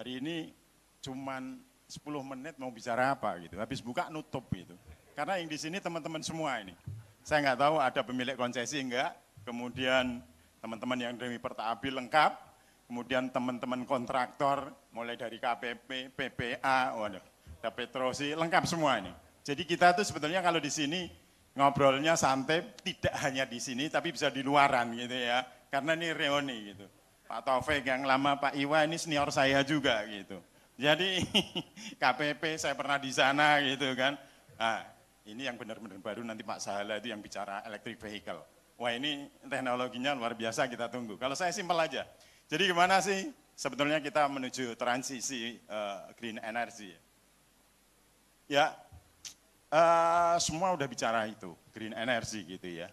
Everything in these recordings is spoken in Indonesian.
hari ini cuman 10 menit mau bicara apa gitu, habis buka nutup gitu. Karena yang di sini teman-teman semua ini. Saya nggak tahu ada pemilik konsesi enggak, kemudian teman-teman yang dari Pertabi lengkap, kemudian teman-teman kontraktor mulai dari KPP, PPA, waduh, ada Petrosi, lengkap semua ini. Jadi kita tuh sebetulnya kalau di sini ngobrolnya santai, tidak hanya di sini tapi bisa di luaran gitu ya. Karena ini reuni gitu. Pak Taufik yang lama, Pak Iwa ini senior saya juga gitu. Jadi KPP saya pernah di sana gitu kan. Nah, ini yang benar-benar baru nanti Pak Sahala itu yang bicara electric vehicle. Wah ini teknologinya luar biasa kita tunggu. Kalau saya simpel aja. Jadi gimana sih sebetulnya kita menuju transisi green energy? Ya semua udah bicara itu, green energy gitu ya.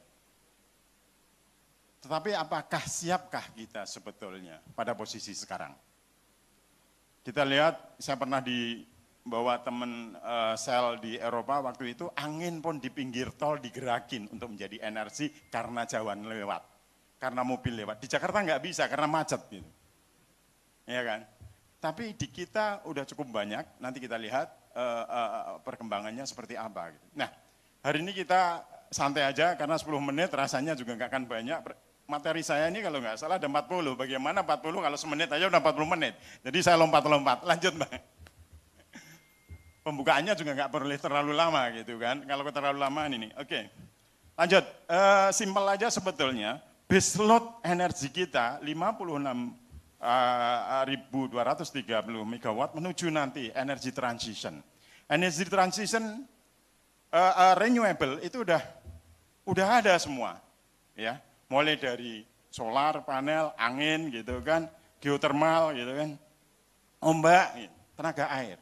Tetapi apakah siapkah kita sebetulnya pada posisi sekarang? Kita lihat, saya pernah dibawa teman sel di Eropa waktu itu, angin pun di pinggir tol digerakin untuk menjadi energi karena jawan lewat, karena mobil lewat. Di Jakarta nggak bisa karena macet gitu, ya kan? Tapi di kita udah cukup banyak, nanti kita lihat perkembangannya seperti apa. Gitu. Nah, hari ini kita santai aja karena 10 menit rasanya juga nggak akan banyak. Materi saya ini kalau nggak salah ada 40, bagaimana 40 kalau semenit aja udah 40 menit. Jadi saya lompat-lompat, lanjut Mbak. Pembukaannya juga nggak perlu terlalu lama gitu kan, kalau terlalu lama ini. Oke, lanjut, simpel aja sebetulnya, baseload energi kita 56.230 megawatt menuju nanti energy transition. Energy transition renewable itu udah ada semua, ya. Mulai dari solar panel, angin gitu kan, geothermal gitu kan, ombak, tenaga air.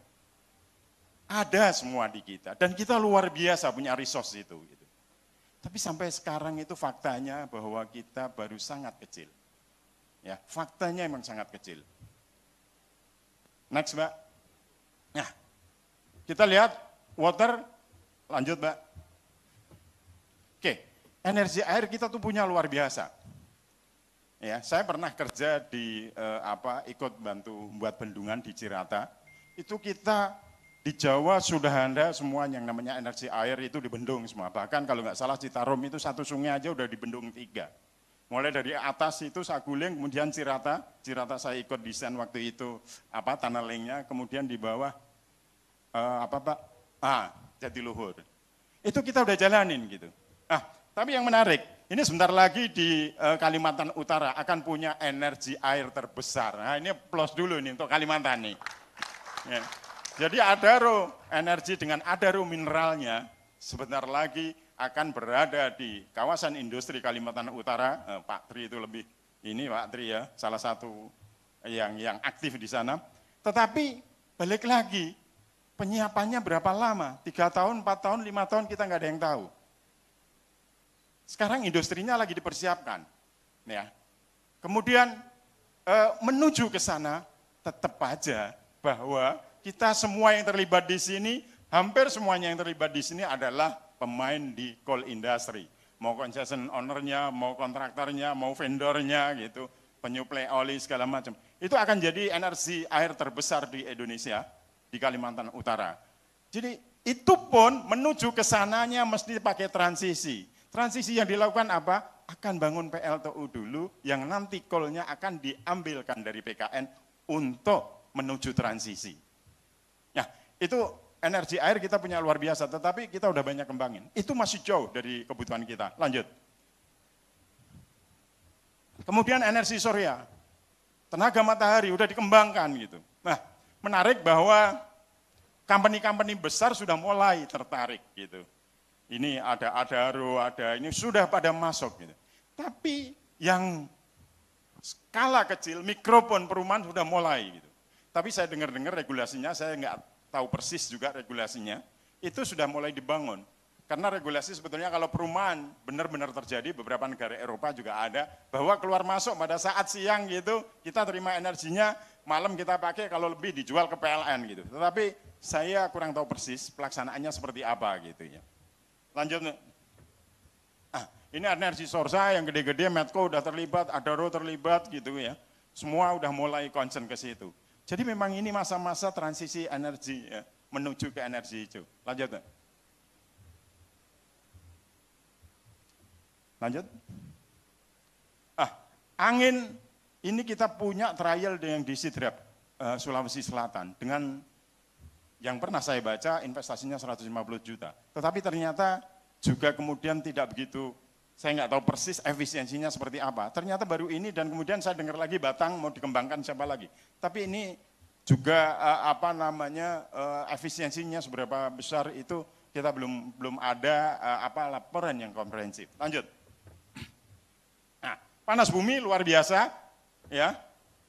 Ada semua di kita dan kita luar biasa punya resource itu. Gitu. Tapi sampai sekarang itu faktanya bahwa kita baru sangat kecil. Ya, faktanya emang sangat kecil. Next, Mbak. Nah, kita lihat water, lanjut, Mbak. Oke, energi air kita tuh punya luar biasa. Ya, saya pernah kerja di ikut bantu buat bendungan di Cirata. Itu kita di Jawa sudah ada semua yang namanya energi air itu dibendung semua. Bahkan kalau nggak salah Citarum itu satu sungai aja udah dibendung 3. Mulai dari atas itu Saguling, kemudian Cirata saya ikut desain waktu itu tunnelingnya, kemudian di bawah Jatiluhur. Itu kita udah jalanin gitu. Tapi yang menarik, ini sebentar lagi di Kalimantan Utara akan punya energi air terbesar. Nah ini plus dulu nih untuk Kalimantan nih. Ya. Jadi Adaro energi dengan Adaro mineralnya sebentar lagi akan berada di kawasan industri Kalimantan Utara. Pak Tri itu lebih ini Pak Tri ya, salah satu yang aktif di sana. Tetapi balik lagi, penyiapannya berapa lama? 3 tahun, 4 tahun, 5 tahun kita nggak ada yang tahu. Sekarang industrinya lagi dipersiapkan. Ya. Kemudian menuju ke sana tetap aja bahwa kita semua yang terlibat di sini, hampir semuanya yang terlibat di sini adalah pemain di coal industry. Mau concession owner-nya, mau kontraktornya, mau vendornya gitu, penyuplai oli segala macam. Itu akan jadi energi air terbesar di Indonesia, di Kalimantan Utara. Jadi itu pun menuju ke sananya mesti pakai transisi. Transisi yang dilakukan apa? Akan bangun PLTU dulu yang nanti coal-nya akan diambilkan dari PKN untuk menuju transisi. Nah, itu energi air kita punya luar biasa, tetapi kita udah banyak kembangin. Itu masih jauh dari kebutuhan kita. Lanjut. Kemudian energi surya, tenaga matahari udah dikembangkan gitu. Nah, menarik bahwa company-company besar sudah mulai tertarik gitu. Ini ada Adaro, ada ini sudah pada masuk gitu. Tapi yang skala kecil, mikropon perumahan sudah mulai gitu. Tapi saya dengar-dengar regulasinya, saya nggak tahu persis juga regulasinya, itu sudah mulai dibangun. Karena regulasi sebetulnya kalau perumahan benar-benar terjadi, beberapa negara Eropa juga ada, bahwa keluar masuk pada saat siang gitu, kita terima energinya, malam kita pakai, kalau lebih dijual ke PLN gitu. Tetapi saya kurang tahu persis pelaksanaannya seperti apa gitu ya. Lanjut. Ini energi Sorsa yang gede-gede, Medco udah terlibat, Adaro terlibat gitu ya. Semua udah mulai concern ke situ. Jadi memang ini masa-masa transisi energi ya, menuju ke energi hijau. Lanjut. Lanjut. Angin ini kita punya trial yang di Sidrap, Sulawesi Selatan. Dengan yang pernah saya baca investasinya 150 juta. Tetapi ternyata juga kemudian tidak begitu, saya nggak tahu persis efisiensinya seperti apa. Ternyata baru ini dan kemudian saya dengar lagi Batang mau dikembangkan siapa lagi. Tapi ini juga efisiensinya seberapa besar itu kita belum ada laporan yang komprehensif. Lanjut. Nah, panas bumi luar biasa ya.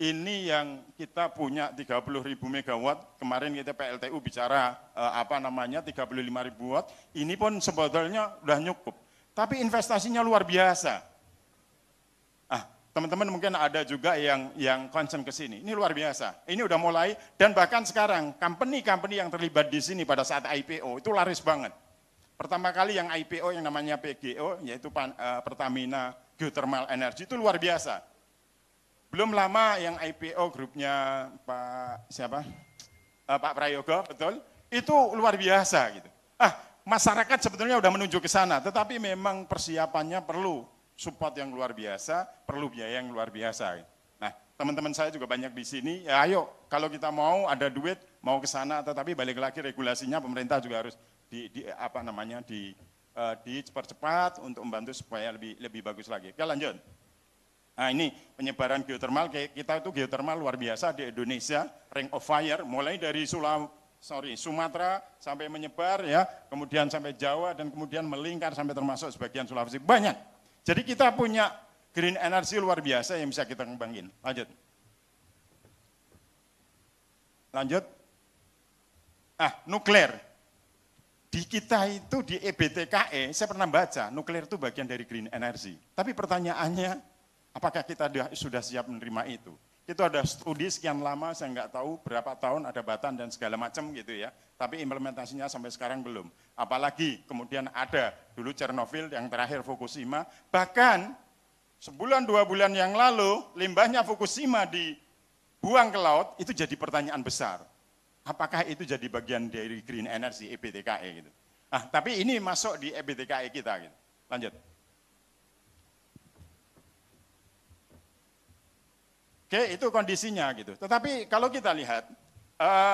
Ini yang kita punya 30.000 megawatt, kemarin kita PLTU bicara 35.000 watt, ini pun sebetulnya udah cukup. Tapi investasinya luar biasa. Teman-teman mungkin ada juga yang concern ke sini, ini luar biasa. Ini udah mulai dan bahkan sekarang company-company yang terlibat di sini pada saat IPO itu laris banget. Pertama kali yang IPO yang namanya PGO, yaitu Pertamina Geothermal Energy itu luar biasa. Belum lama yang IPO grupnya Pak Prayogo, betul, itu luar biasa gitu. Masyarakat sebetulnya udah menuju ke sana, tetapi memang persiapannya perlu support yang luar biasa, perlu biaya yang luar biasa. Nah, teman-teman saya juga banyak di sini, ya ayo kalau kita mau ada duit, mau ke sana, tetapi balik lagi regulasinya pemerintah juga harus dipercepat untuk membantu supaya lebih bagus lagi. Oke, lanjut. Nah, ini penyebaran geothermal, kita itu geothermal luar biasa di Indonesia, ring of fire, mulai dari Sumatera sampai menyebar ya, kemudian sampai Jawa dan kemudian melingkar sampai termasuk sebagian Sulawesi, banyak. Jadi kita punya green energy luar biasa yang bisa kita kembangin. Lanjut. Lanjut. Nuklir. Di kita itu di EBTKE, saya pernah baca, nuklir itu bagian dari green energy. Tapi pertanyaannya, apakah kita sudah siap menerima itu? Itu ada studi sekian lama, saya nggak tahu berapa tahun, ada batan dan segala macam gitu ya. Tapi implementasinya sampai sekarang belum. Apalagi kemudian ada dulu Chernobyl, yang terakhir Fukushima. Bahkan sebulan 2 bulan yang lalu, limbahnya Fukushima dibuang ke laut, itu jadi pertanyaan besar. Apakah itu jadi bagian dari green energy EBTKE gitu. Tapi ini masuk di EBTKE kita gitu. Lanjut. Oke, itu kondisinya gitu. Tetapi kalau kita lihat,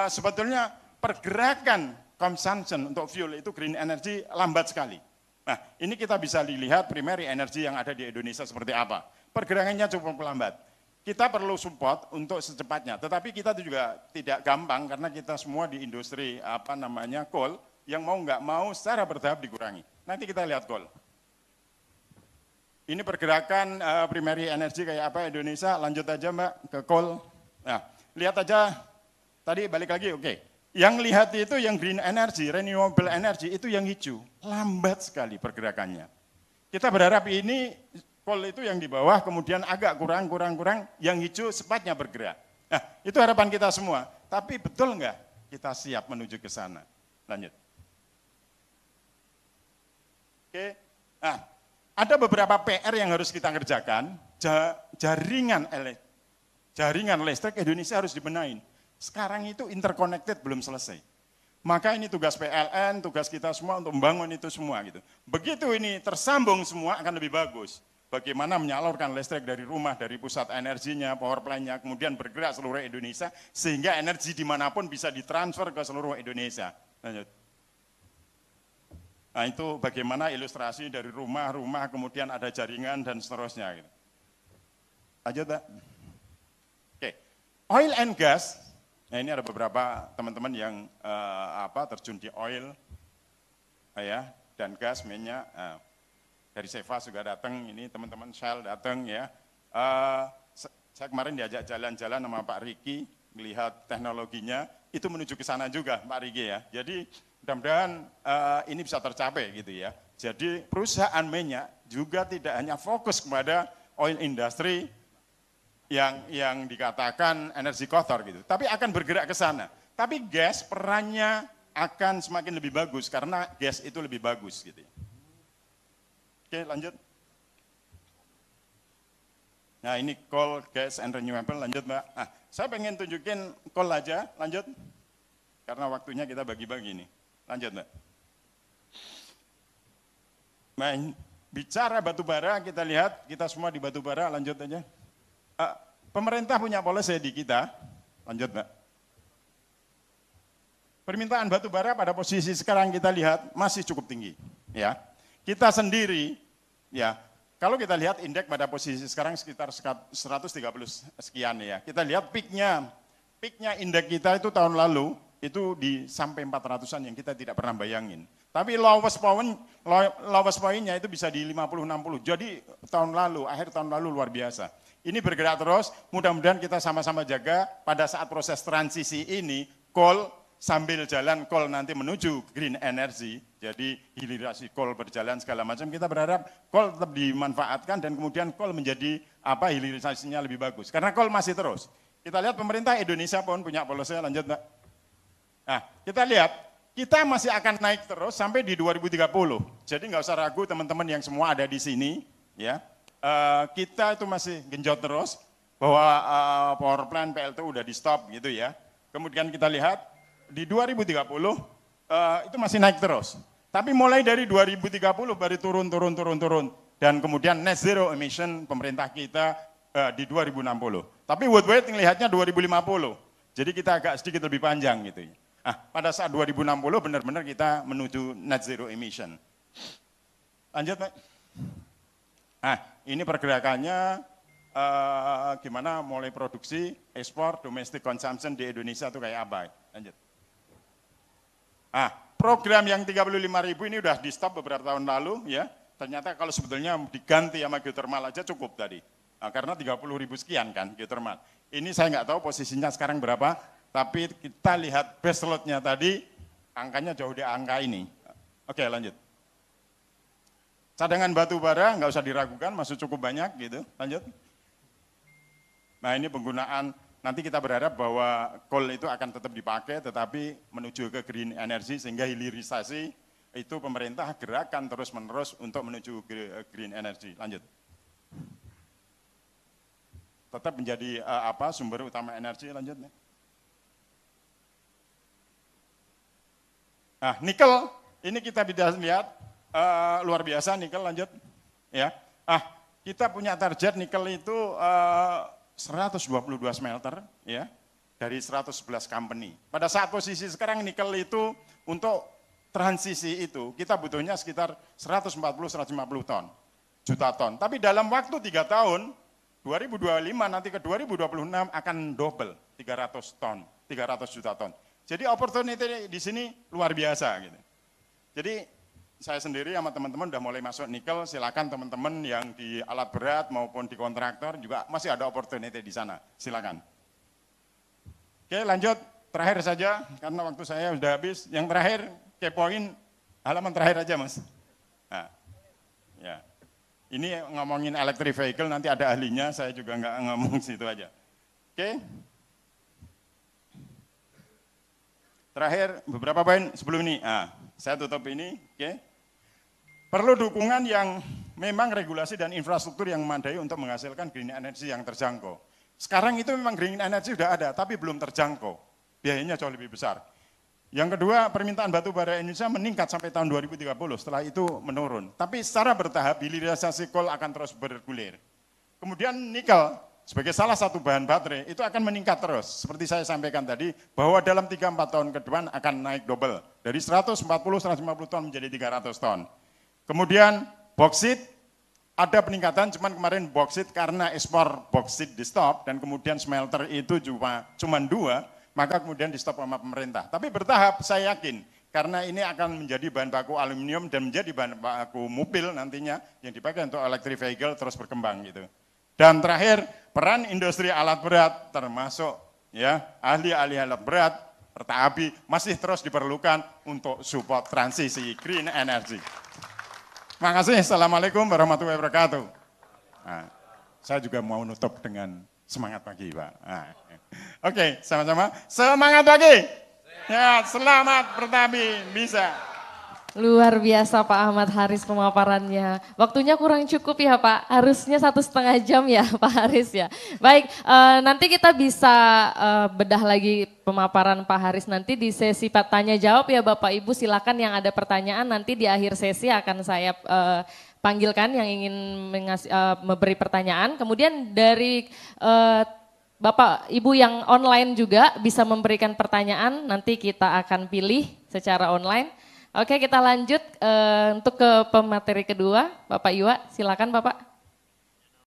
sebetulnya pergerakan consumption untuk fuel itu green energy lambat sekali. Nah, ini kita bisa dilihat primary energy yang ada di Indonesia seperti apa. Pergerakannya cukup lambat. Kita perlu support untuk secepatnya, tetapi kita juga tidak gampang karena kita semua di industri coal yang mau nggak mau secara bertahap dikurangi. Nanti kita lihat coal. Ini pergerakan primary energy kayak apa Indonesia, lanjut aja Mbak ke coal. Nah, lihat aja, tadi balik lagi, oke. Yang lihat itu yang green energy, renewable energy, itu yang hijau. Lambat sekali pergerakannya. Kita berharap ini coal itu yang di bawah, kemudian agak kurang, yang hijau cepatnya bergerak. Nah, itu harapan kita semua. Tapi betul nggak kita siap menuju ke sana? Lanjut. Oke, nah. Ada beberapa PR yang harus kita kerjakan, jaringan listrik Indonesia harus dibenahin. Sekarang itu interconnected belum selesai. Maka ini tugas PLN, tugas kita semua untuk membangun itu semua gitu. Begitu ini tersambung semua akan lebih bagus. Bagaimana menyalurkan listrik dari rumah, dari pusat energinya, power plant-nya, kemudian bergerak seluruh Indonesia, sehingga energi dimanapun bisa ditransfer ke seluruh Indonesia. Lanjut. Nah, itu bagaimana ilustrasi dari rumah, kemudian ada jaringan dan seterusnya. Gitu. Lanjut, Pak. Oke, oil and gas. Nah, ini ada beberapa teman-teman yang terjun di oil, ya, dan gas, minyak. Dari Seva juga datang, ini teman-teman Shell datang, ya. Saya kemarin diajak jalan-jalan sama Pak Riki, melihat teknologinya, itu menuju ke sana juga, Pak Riki ya. Jadi mudah-mudahan ini bisa tercapai gitu ya. Jadi perusahaan minyak juga tidak hanya fokus kepada oil industry yang dikatakan energi kotor gitu, tapi akan bergerak ke sana. Tapi gas perannya akan semakin lebih bagus karena gas itu lebih bagus gitu ya. Oke, lanjut. Nah ini coal, gas, and renewable, lanjut Mbak. Nah, saya pengen tunjukin coal aja, lanjut. Karena waktunya kita bagi-bagi nih. Lanjut Mbak. Nah, bicara batu bara, kita lihat, kita semua di batu bara, lanjut aja. Pemerintah punya policy di kita, lanjut Mbak. Permintaan batu bara pada posisi sekarang kita lihat masih cukup tinggi. Ya, kita sendiri, ya, kalau kita lihat indeks pada posisi sekarang sekitar 130 sekian ya. Kita lihat peaknya indeks kita itu tahun lalu itu di sampai 400-an yang kita tidak pernah bayangin. Tapi lowest point-nya itu bisa di 50-60. Jadi akhir tahun lalu luar biasa. Ini bergerak terus, mudah-mudahan kita sama-sama jaga pada saat proses transisi ini, coal sambil jalan coal nanti menuju green energy, jadi hilirisasi coal berjalan segala macam, kita berharap coal tetap dimanfaatkan dan kemudian coal menjadi hilirisasinya lebih bagus. Karena coal masih terus. Kita lihat pemerintah Indonesia pun punya policy, lanjut Mbak. Nah, kita lihat, kita masih akan naik terus sampai di 2030. Jadi nggak usah ragu teman-teman yang semua ada di sini, ya. Kita itu masih genjot terus bahwa power plant PLTU udah di stop gitu ya. Kemudian kita lihat di 2030 itu masih naik terus. Tapi mulai dari 2030 baru turun. Dan kemudian net zero emission pemerintah kita di 2060. Tapi world wide lihatnya 2050. Jadi kita agak sedikit lebih panjang gitu. Nah, pada saat 2060 benar-benar kita menuju net zero emission. Lanjut Pak. Nah, ini pergerakannya gimana mulai produksi, ekspor, domestic consumption di Indonesia itu kayak apa. Lanjut. Nah, program yang 35.000 ini udah di stop beberapa tahun lalu ya. Ternyata kalau sebetulnya diganti sama geothermal aja cukup tadi. Nah, karena 30.000 sekian kan geothermal. Ini saya nggak tahu posisinya sekarang berapa, tapi kita lihat baseload-nya tadi angkanya jauh di angka ini. Oke, lanjut. Cadangan batu bara nggak usah diragukan, masih cukup banyak gitu. Lanjut. Nah, ini penggunaan. Nanti kita berharap bahwa coal itu akan tetap dipakai, tetapi menuju ke green energy sehingga hilirisasi itu pemerintah gerakan terus-menerus untuk menuju green energy. Lanjut. Tetap menjadi sumber utama energi. Lanjut. Nah, nikel ini kita bisa lihat luar biasa nikel. Lanjut. Ya. Kita punya target nikel itu 122 smelter ya dari 111 company. Pada saat posisi sekarang nikel itu untuk transisi itu kita butuhnya sekitar 140-150 ton, juta ton. Tapi dalam waktu 3 tahun, 2025 nanti ke 2026 akan double 300 ton, 300 juta ton. Jadi opportunity di sini luar biasa gitu. Jadi saya sendiri sama teman-teman udah mulai masuk nikel, silakan teman-teman yang di alat berat maupun di kontraktor juga masih ada opportunity di sana, silakan. Oke lanjut, terakhir saja karena waktu saya sudah habis. Yang terakhir, kepoin halaman terakhir aja Mas. Nah, ya. Ini ngomongin electric vehicle, nanti ada ahlinya, saya juga nggak ngomong situ aja. Oke. Terakhir, beberapa poin sebelum ini. Saya tutup ini, oke. Perlu dukungan yang memang regulasi dan infrastruktur yang memadai untuk menghasilkan green energy yang terjangkau. Sekarang itu memang green energy sudah ada, tapi belum terjangkau. Biayanya jauh lebih besar. Yang kedua, permintaan batu bara Indonesia meningkat sampai tahun 2030, setelah itu menurun. Tapi secara bertahap, hilirisasi coal akan terus bergulir. Kemudian nikel, sebagai salah satu bahan baterai, itu akan meningkat terus. Seperti saya sampaikan tadi, bahwa dalam 3-4 tahun ke depan akan naik double. Dari 140-150 ton menjadi 300 ton. Kemudian boksit, ada peningkatan, cuman kemarin boksit karena ekspor boksit di stop, dan kemudian smelter itu cuma 2, maka kemudian di stop sama pemerintah. Tapi bertahap saya yakin, karena ini akan menjadi bahan baku aluminium dan menjadi bahan baku mobil nantinya yang dipakai untuk electric vehicle terus berkembang gitu. Dan terakhir, peran industri alat berat termasuk ya ahli-ahli alat berat, serta ABI masih terus diperlukan untuk support transisi green energy. Terima kasih. Assalamualaikum warahmatullahi wabarakatuh. Nah, saya juga mau nutup dengan semangat pagi, Pak. Nah, Oke, sama-sama. Semangat pagi. Ya, selamat bertani bisa. Luar biasa Pak Ahmad Haris pemaparannya. Waktunya kurang cukup ya Pak, harusnya 1,5 jam ya Pak Haris ya. Baik, nanti kita bisa bedah lagi pemaparan Pak Haris nanti di sesi tanya jawab ya Bapak Ibu. Silakan yang ada pertanyaan nanti di akhir sesi akan saya panggilkan yang ingin memberi pertanyaan. Kemudian dari Bapak Ibu yang online juga bisa memberikan pertanyaan, nanti kita akan pilih secara online. Oke, kita lanjut untuk ke pemateri kedua, Bapak Iwa, silakan Bapak.